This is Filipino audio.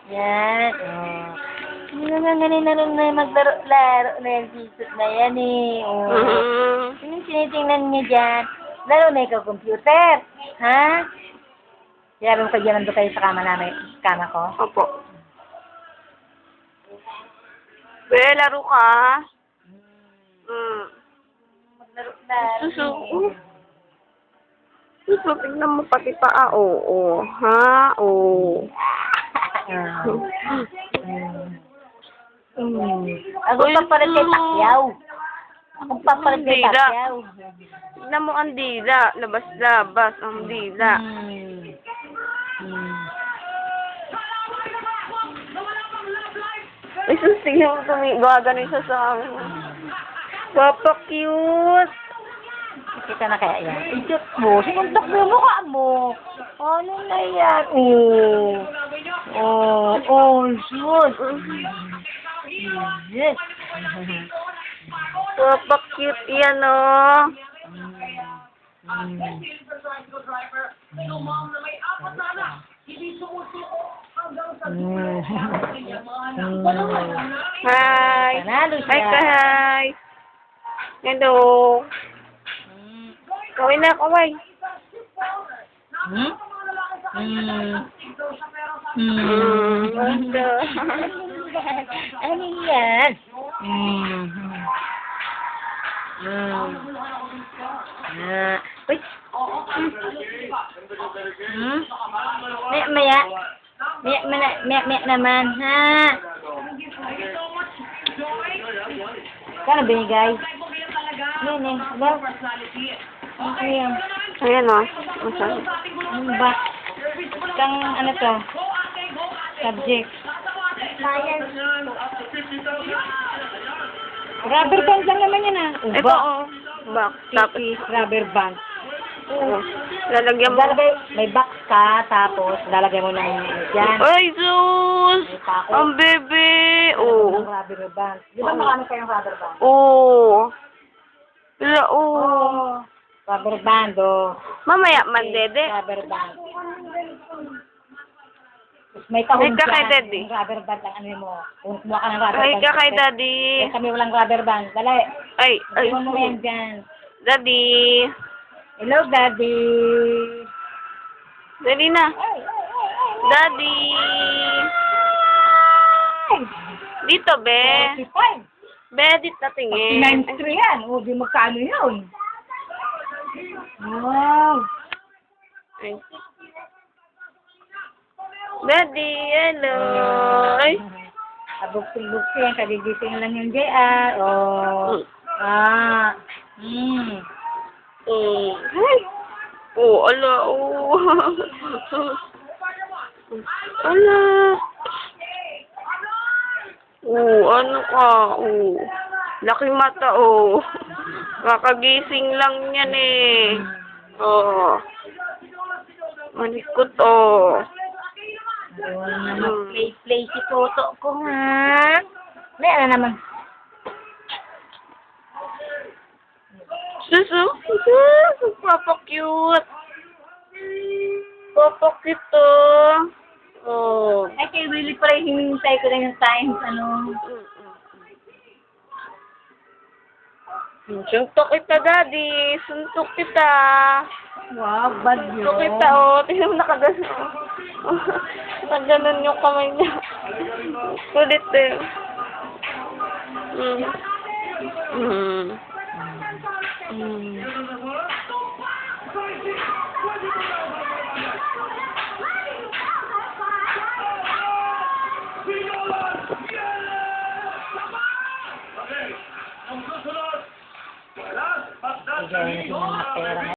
Yan. Oh. Hindi naman ganun na rin na maglaro-laro na yung Jesus na yan eh. Oh. Sinong tinitingnan niya dyan? Laro na ikaw computer. Ha? Laro ka dyan nandun kayo sa kama namin. Kama ko. Opo. Be, laro ka? Maglaro-laro. Suso, tignan mo pati paa. Oo. Ha? Oo. Ako papalit kay Pacquiao. Ako papalit kay Pacquiao. Tignan mo ang dila. Labas-labas ang dila. Ay, sus, tignan mo gagano'n siya sa amin. Papa, cute. Kita na kaya yan. Ijot mo. Sinuntok mo yung mukha mo. Ano na yan? Shoot. Yes. Papa, cute yan, oh. Hi. Panalo siya. Hi, hi. Hello. Kaway na, kaway. Ano yan? Uy. Maya. Maya naman, ha? Kano binigay? Yan eh. Ayan. Ayan, oh. Masabi. Ano ba? Kang ano to? Subject. Science. Rubber band lang naman yan ah. Ito, oh. Back. Tapos, Rubber band. oh. Lalagyan mo. May box ka, tapos lalagyan mo ng dyan. Ay, sus! Ang bebe! Oh. Rubber band. Di ba marami kayong rubber band? Oh. Wala, oh. Rubber band, oh. Mamaya, mandede. Rubber band. Tapos may kahon Ay, ka kay dyan. Daddy. Yung rubber band lang, ano mo. Kumuha ka ng rubber Ay, band. ka kay Daddy. Kaya kami walang rubber band. Dali. Ay, ay. Iwan mo yan dyan. Daddy. Hello, Daddy. Dali na. Daddy. Dito, be. 45. Be, dito na tingin. 93 yan. O, di magkano yun? Wow. Ay. Daddy, hello. Ay. Abuksin-buksin. Kagigising lang yung JR. Oh. Ay. Oh, ala, oh. Ala. Oh, ano ka? Oh. Laki mata, oh. Kakagising lang yan eh. Oh. Malikot, oh. Play si Toto ko, ha? May ano naman. Susu. Papa cute. Papa cute, oh. Oh. Ay, kay Willie pala hinihintay ko lang yung times, ano. Suntok kita, Daddy. Suntok kita. Wow, bad yun. Suntok kita, oh. Tingnan mo nakaganon. Nakaganon yung kamay niya. Kulit eh. Bigay na sila ng pera.